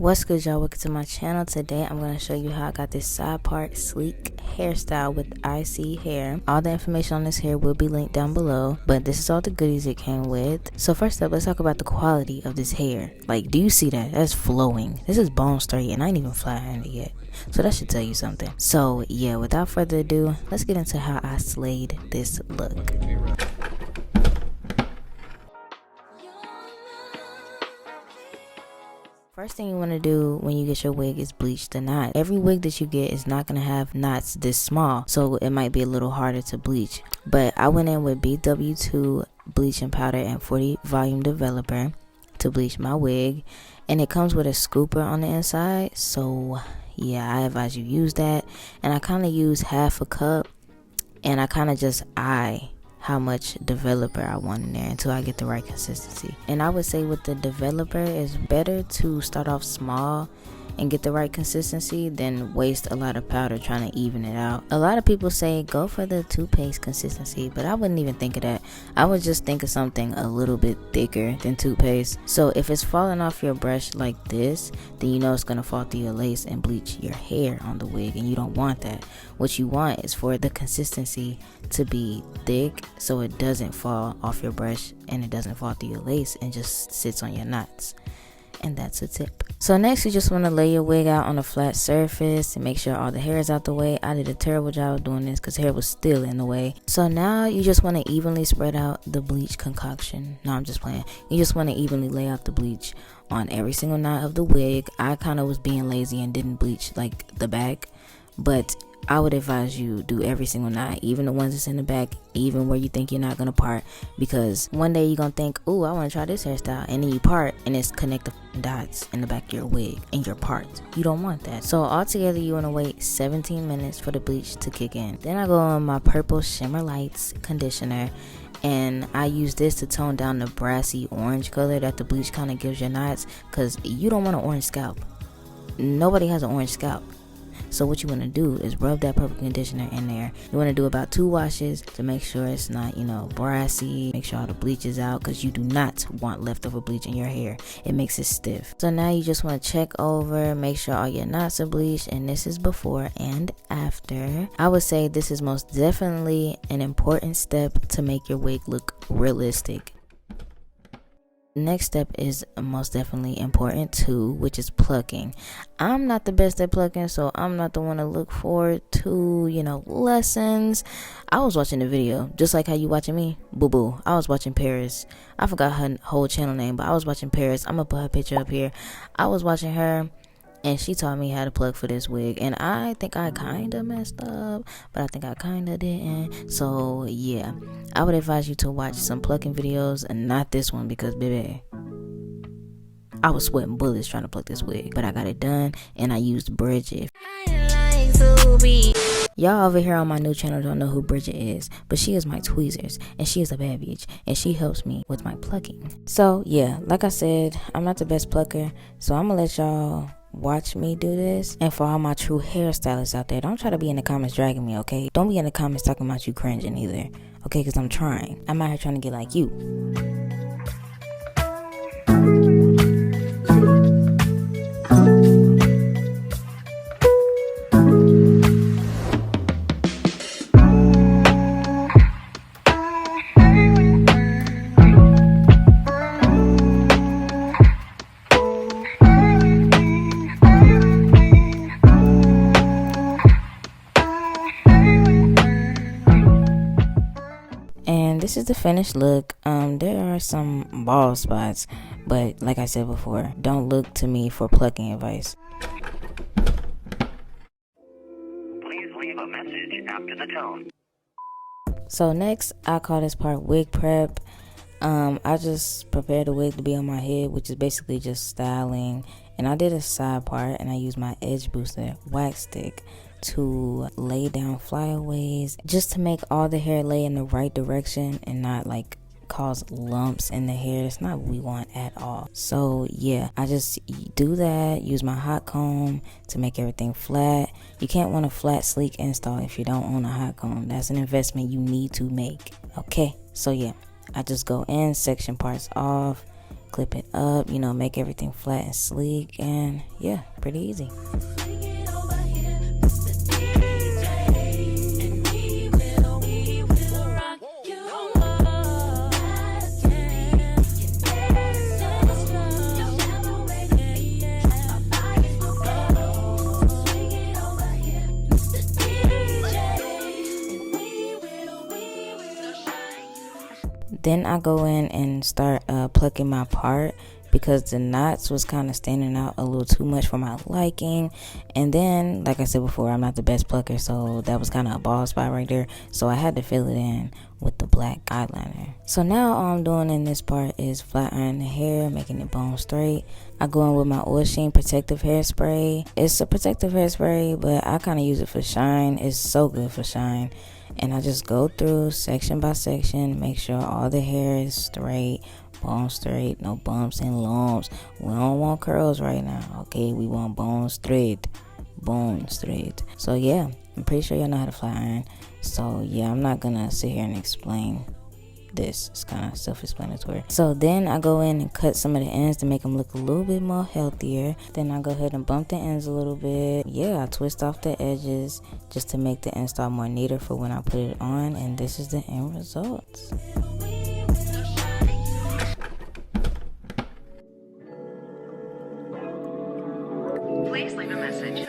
What's good, y'all? Welcome to my channel. Today I'm going to show you how I got this side part sleek hairstyle with icy hair. All the information on this hair will be linked down below, but this is all the goodies it came with. So first up, let's talk about the quality of this hair. Like, do you see that? That's flowing. This is bone straight and I ain't even flat-handed yet, so that should tell you something. So yeah, without further ado, let's get into how I slayed this look. First thing you want to do when you get your wig is bleach the knot. Every wig that you get is not going to have knots this small, so it might be a little harder to bleach. But I went in with BW2 bleaching powder and 40 volume developer to bleach my wig, and it comes with a scooper on the inside, so yeah, I advise you use that. And I kind of use half a cup, and I kind of just eye how much developer I want in there until I get the right consistency. And I would say with the developer, it's better to start off small and get the right consistency than waste a lot of powder trying to even it out. A lot of people say go for the toothpaste consistency, but I wouldn't even think of that. I would just think of something a little bit thicker than toothpaste. So if it's falling off your brush like this, then you know it's gonna fall through your lace and bleach your hair on the wig, and you don't want that. What you want is for the consistency to be thick so it doesn't fall off your brush and it doesn't fall through your lace and just sits on your knots. And that's a tip. So next, you just want to lay your wig out on a flat surface and make sure all the hair is out the way. I did a terrible job of doing this because hair was still in the way. So now you just want to evenly spread out the bleach concoction. No, I'm just playing. You just want to evenly lay out the bleach on every single knot of the wig. I kind of was being lazy and didn't bleach like the back, but I would advise you do every single knot, even the ones that's in the back, even where you think you're not gonna part, because one day you're gonna think, oh, I want to try this hairstyle, and then you part and it's connect the dots in the back of your wig and your parts. You don't want that. So altogether you want to wait 17 minutes for the bleach to kick in. Then I go on my purple shimmer lights conditioner, and I use this to tone down the brassy orange color that the bleach kind of gives your knots, because you don't want an orange scalp. Nobody has an orange scalp. So what you want to do is rub that purple conditioner in there. You want to do about 2 washes to make sure it's not, brassy. Make sure all the bleach is out, because you do not want leftover bleach in your hair. It makes it stiff. So now you just want to check over, make sure all your knots are bleached, and this is before and after. I would say this is most definitely an important step to make your wig look realistic. Next step is most definitely important too, which is plucking. I'm not the best at plucking, so I'm not the one to look forward to, lessons. I was watching the video, just like how you watching me. Boo-boo. I was watching Paris. I forgot her whole channel name, but I was watching Paris. I'm gonna put her picture up here. I was watching her, and she taught me how to plug for this wig, and I think I kind of messed up, but I think I kind of didn't. So yeah, I would advise you to watch some plucking videos and not this one, because baby, I was sweating bullets trying to pluck this wig, but I got it done, and I used Bridget. Y'all over here on my new channel don't know who Bridget is, but she is my tweezers, and she is a bad bitch, and she helps me with my plucking. So yeah, like I said, I'm not the best plucker, so I'm gonna let y'all watch me do this. And for all my true hairstylists out there, don't try to be in the comments dragging me, okay? Don't be in the comments talking about you cringing either, okay? Because I'm trying. I'm out here trying to get like you. This is the finished look. There are some bald spots, but like I said before, don't look to me for plucking advice. Please leave a message after the tone. So next, I call this part Wig Prep. I just prepared the wig to be on my head, which is basically just styling, and I did a side part, and I used my edge booster wax stick to lay down flyaways, just to make all the hair lay in the right direction and not like cause lumps in the hair. That's not what we want at all. So yeah, I just do that, use my hot comb to make everything flat. You can't want a flat sleek install if you don't own a hot comb. That's an investment you need to make, okay? So yeah, I just go in, section parts off, clip it up, you know, make everything flat and sleek, and yeah, pretty easy. Then I go in and start plucking my part, because the knots was kind of standing out a little too much for my liking. And then, like I said before, I'm not the best plucker, so that was kind of a bald spot right there, so I had to fill it in with the black eyeliner. So now all I'm doing in this part is flat ironing the hair, making it bone straight. I go in with my Oil Sheen protective hairspray. It's a protective hairspray, but I kind of use it for shine. It's so good for shine. And I just go through section by section, make sure all the hair is straight, bone straight, no bumps and lumps. We don't want curls right now, okay? We want bone straight, bone straight. So yeah, I'm pretty sure y'all know how to flat iron. So yeah, I'm not gonna sit here and explain this. It's kind of self-explanatory. So then I go in and cut some of the ends to make them look a little bit more healthier. Then I go ahead and bump the ends a little bit. Yeah, I twist off the edges just to make the install more neater for when I put it on, and this is the end result. Please leave a message.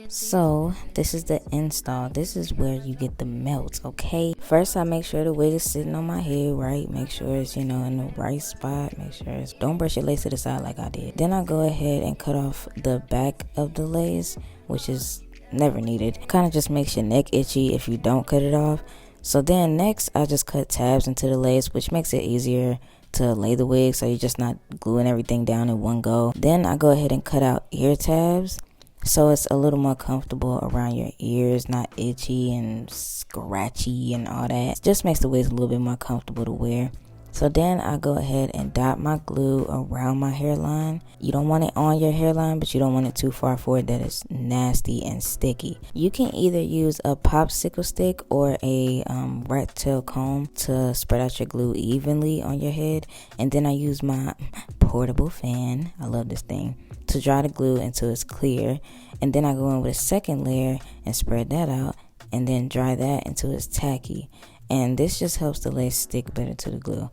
So this is the install. This is where you get the melts, okay? First I make sure the wig is sitting on my head right, make sure it's, you know, in the right spot, make sure it's, don't brush your lace to the side like I did. Then I go ahead and cut off the back of the lace, which is never needed. Kind of just makes your neck itchy if you don't cut it off. So then next I just cut tabs into the lace, which makes it easier to lay the wig, so you're just not gluing everything down in one go. Then I go ahead and cut out ear tabs, so it's a little more comfortable around your ears, not itchy and scratchy and all that. It just makes the wigs a little bit more comfortable to wear. So then I go ahead and dot my glue around my hairline. You don't want it on your hairline, but you don't want it too far forward that it's nasty and sticky. You can either use a popsicle stick or a rat tail comb to spread out your glue evenly on your head. And then I use my portable fan, I love this thing, to dry the glue until it's clear. And then I go in with a second layer and spread that out, and then dry that until it's tacky. And this just helps the lace stick better to the glue.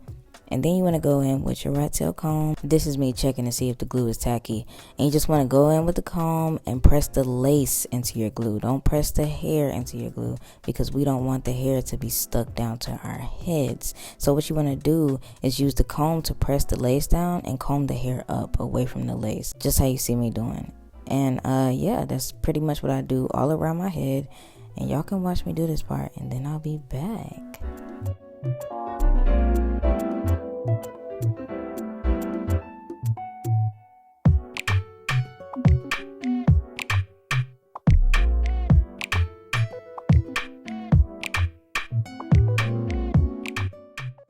And then you want to go in with your rat tail comb. This is me checking to see if the glue is tacky. And you just want to go in with the comb and press the lace into your glue. Don't press the hair into your glue, because we don't want the hair to be stuck down to our heads. So what you want to do is use the comb to press the lace down and comb the hair up away from the lace, just how you see me doing. And yeah, that's pretty much what I do all around my head. And y'all can watch me do this part, and then I'll be back.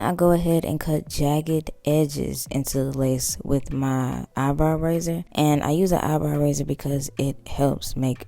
I go ahead and cut jagged edges into the lace with my eyebrow razor. And I use an eyebrow razor because it helps make,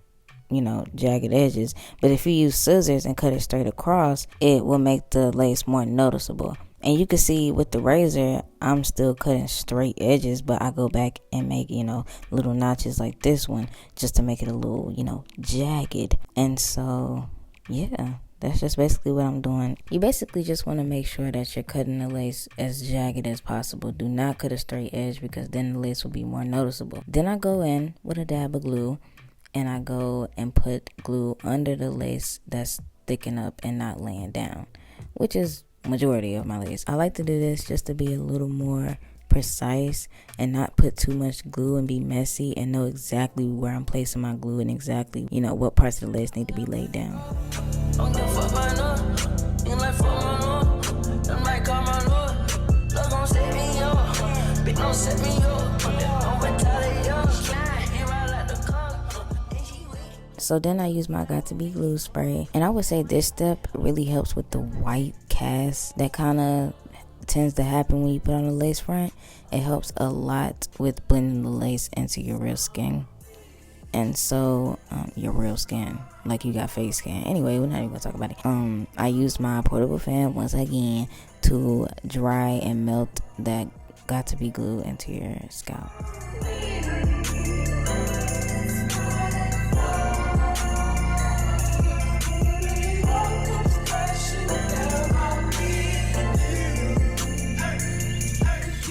you know, jagged edges. But if you use scissors and cut it straight across, it will make the lace more noticeable. And you can see with the razor, I'm still cutting straight edges, but I go back and make, you know, little notches like this one just to make it a little, you know, jagged. And so, yeah, that's just basically what I'm doing. You basically just want to make sure that you're cutting the lace as jagged as possible. Do not cut a straight edge, because then the lace will be more noticeable. Then I go in with a dab of glue, and I go and put glue under the lace that's sticking up and not laying down, which is majority of my lace. I like to do this just to be a little more precise and not put too much glue and be messy, and know exactly where I'm placing my glue and exactly, you know, what parts of the lace need to be laid down. So then I use my Got To Be glue spray, and I would say this step really helps with the white cast that kind of tends to happen when you put on a lace front. It helps a lot with blending the lace into your real skin. And so your real skin, like you got face skin. Anyway, we're not even gonna talk about it. I used my portable fan once again to dry and melt that got to be glued into your scalp.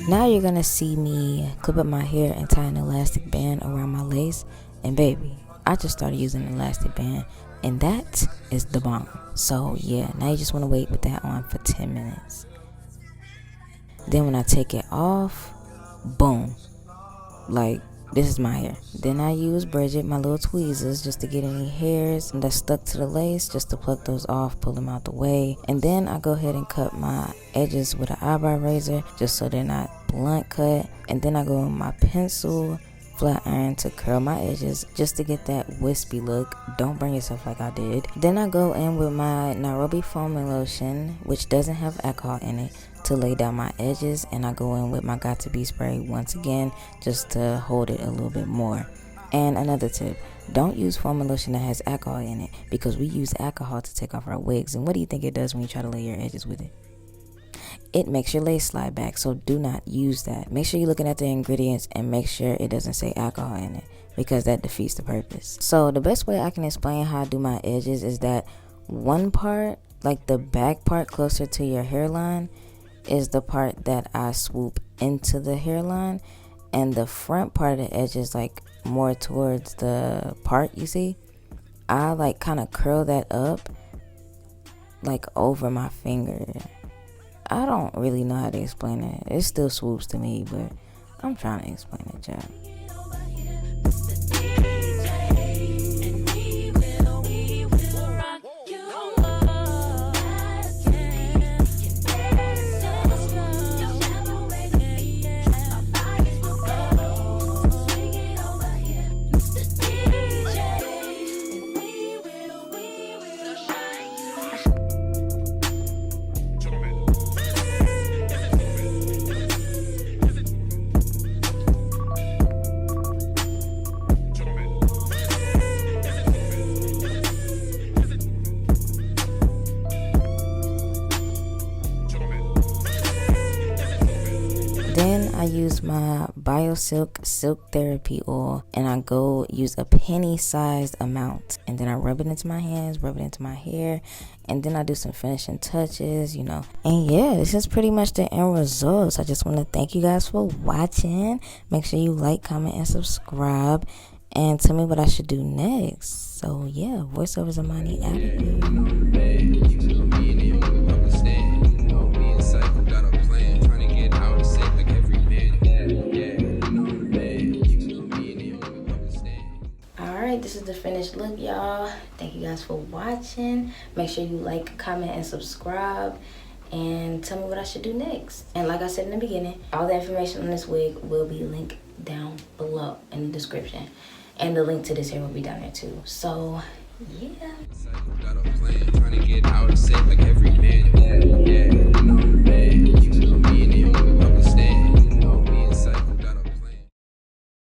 Now you're gonna see me clip up my hair and tie an elastic band around my lace. And baby, I just started using an elastic band, and that is the bomb. So yeah, now you just want to wait with that on for 10 minutes. Then when I take it off, boom, like this is my hair. Then I use Bridget, my little tweezers, just to get any hairs that's stuck to the lace, just to pluck those off, pull them out the way. And then I go ahead and cut my edges with an eyebrow razor, just so they're not blunt cut. And then I go with my pencil flat iron to curl my edges, just to get that wispy look. Don't burn yourself like I did. Then I go in with my Nairobi foaming lotion, which doesn't have alcohol in it, to lay down my edges. And I go in with my Got To Be spray once again, just to hold it a little bit more. And another tip, don't use foaming lotion that has alcohol in it, because we use alcohol to take off our wigs. And what do you think it does when you try to lay your edges with it? It makes your lace slide back, so do not use that. Make sure you're looking at the ingredients and make sure it doesn't say alcohol in it, because that defeats the purpose. So the best way I can explain how I do my edges is that one part, like the back part closer to your hairline, is the part that I swoop into the hairline, and the front part of the edge is like more towards the part you see. I like kind of curl that up like over my finger. I don't really know how to explain it. It still swoops to me, but I'm trying to explain it, y'all. Then I use my BioSilk Silk Therapy Oil, and I go use a penny-sized amount, and then I rub it into my hands, rub it into my hair, and then I do some finishing touches, you know. And yeah, this is pretty much the end results. I just want to thank you guys for watching. Make sure you like, comment, and subscribe, and tell me what I should do next. So yeah, voiceover Zarmani out of here. This is the finished look, y'all. Thank you guys for watching. Make sure you like, comment, and subscribe, and tell me what I should do next. And like I said in the beginning, all the information on this wig will be linked down below in the description, and the link to this hair will be down there too. So yeah, got a plan, trying to get out of sight like every man. Yeah,